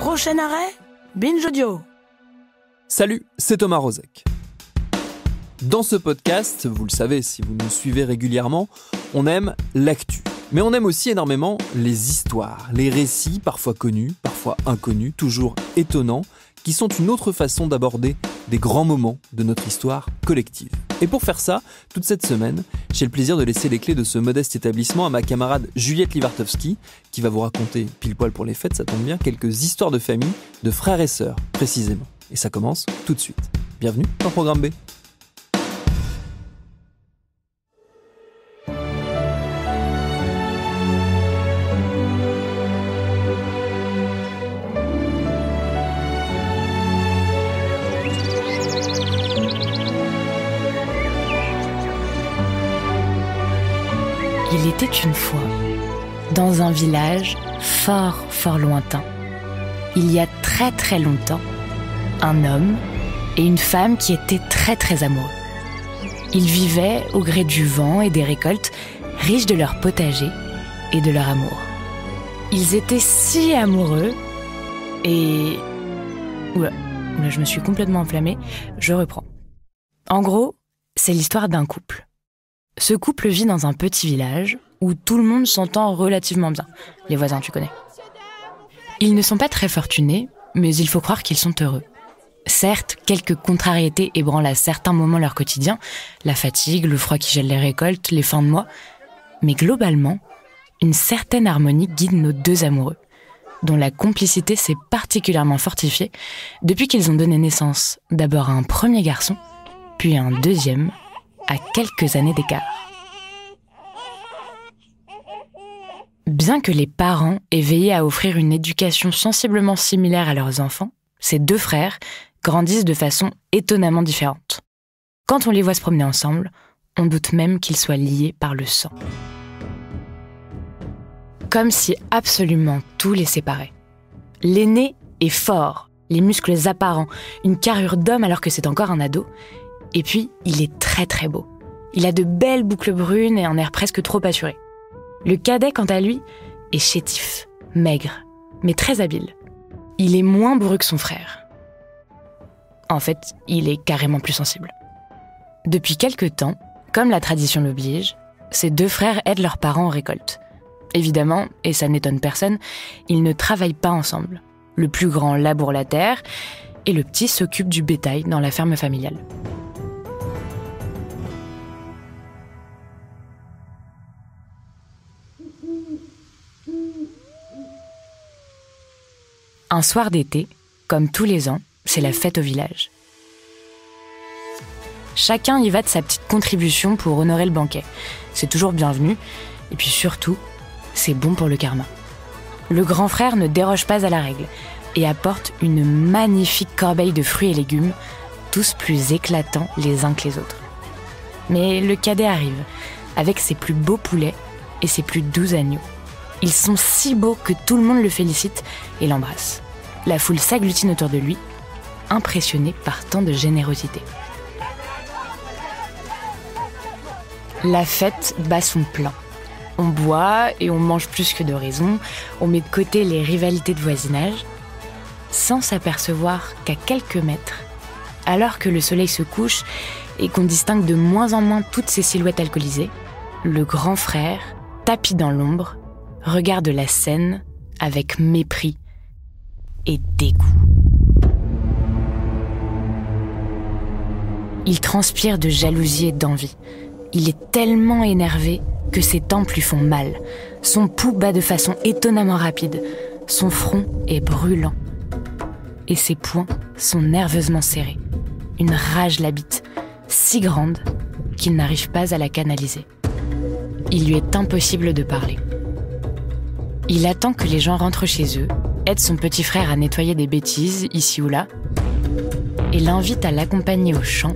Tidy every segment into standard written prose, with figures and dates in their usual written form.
Prochain arrêt, Binge Audio. Salut, c'est Thomas Rozek. Dans ce podcast, vous le savez si vous nous suivez régulièrement, on aime l'actu. Mais on aime aussi énormément les histoires, les récits parfois connus, parfois inconnus, toujours étonnants, qui sont une autre façon d'aborder des grands moments de notre histoire collective. Et pour faire ça, toute cette semaine, j'ai le plaisir de laisser les clés de ce modeste établissement à ma camarade Juliette Livartowski, qui va vous raconter, pile poil pour les fêtes, ça tombe bien, quelques histoires de famille, de frères et sœurs, précisément. Et ça commence tout de suite. Bienvenue dans Programme B. Il était une fois, dans un village fort lointain, il y a très longtemps, un homme et une femme qui étaient très amoureux. Ils vivaient au gré du vent et des récoltes, riches de leur potager et de leur amour. Ils étaient si amoureux et... Oula, je me suis complètement enflammée, je reprends. En gros, c'est l'histoire d'un couple. Ce couple vit dans un petit village où tout le monde s'entend relativement bien. Les voisins, tu connais. Ils ne sont pas très fortunés, mais il faut croire qu'ils sont heureux. Certes, quelques contrariétés ébranlent à certains moments leur quotidien, la fatigue, le froid qui gèle les récoltes, les fins de mois, mais globalement, une certaine harmonie guide nos deux amoureux, dont la complicité s'est particulièrement fortifiée depuis qu'ils ont donné naissance d'abord à un premier garçon, puis à un deuxième, à quelques années d'écart. Bien que les parents aient veillé à offrir une éducation sensiblement similaire à leurs enfants, ces deux frères grandissent de façon étonnamment différente. Quand on les voit se promener ensemble, on doute même qu'ils soient liés par le sang. Comme si absolument tout les séparait. L'aîné est fort, les muscles apparents, une carrure d'homme alors que c'est encore un ado. Et puis, il est très beau. Il a de belles boucles brunes et un air presque trop assuré. Le cadet, quant à lui, est chétif, maigre, mais très habile. Il est moins bourru que son frère. En fait, il est carrément plus sensible. Depuis quelque temps, comme la tradition l'oblige, ces deux frères aident leurs parents en récolte. Évidemment, et ça n'étonne personne, ils ne travaillent pas ensemble. Le plus grand laboure la terre et le petit s'occupe du bétail dans la ferme familiale. Un soir d'été, comme tous les ans, c'est la fête au village. Chacun y va de sa petite contribution pour honorer le banquet. C'est toujours bienvenu, et puis surtout, c'est bon pour le karma. Le grand frère ne déroge pas à la règle et apporte une magnifique corbeille de fruits et légumes, tous plus éclatants les uns que les autres. Mais le cadet arrive, avec ses plus beaux poulets et ses plus doux agneaux. Ils sont si beaux que tout le monde le félicite et l'embrasse. La foule s'agglutine autour de lui, impressionnée par tant de générosité. La fête bat son plein. On boit et on mange plus que de raison, on met de côté les rivalités de voisinage, sans s'apercevoir qu'à quelques mètres, alors que le soleil se couche et qu'on distingue de moins en moins toutes ces silhouettes alcoolisées, le grand frère, tapi dans l'ombre, regarde la scène avec mépris et dégoût. Il transpire de jalousie et d'envie. Il est tellement énervé que ses tempes lui font mal. Son pouls bat de façon étonnamment rapide. Son front est brûlant. Et ses poings sont nerveusement serrés. Une rage l'habite, si grande qu'il n'arrive pas à la canaliser. Il lui est impossible de parler. Il attend que les gens rentrent chez eux, aide son petit frère à nettoyer des bêtises ici ou là, et l'invite à l'accompagner au champ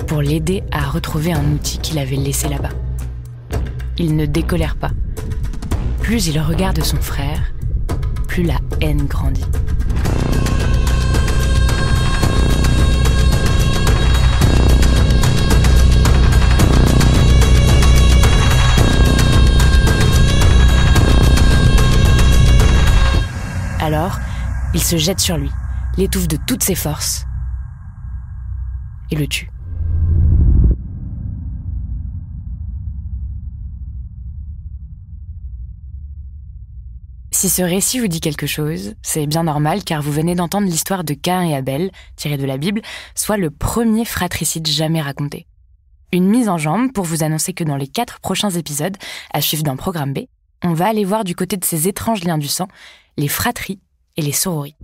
pour l'aider à retrouver un outil qu'il avait laissé là-bas. Il ne décolère pas. Plus il regarde son frère, plus la haine grandit. Alors, Il se jette sur lui, l'étouffe de toutes ses forces et le tue. Si ce récit vous dit quelque chose, c'est bien normal car vous venez d'entendre l'histoire de Caïn et Abel, tirée de la Bible, soit le premier fratricide jamais raconté. Une mise en jambe pour vous annoncer que dans les 4 prochains épisodes, à suivre dans Programme B, on va aller voir du côté de ces étranges liens du sang, les fratries et les sorories.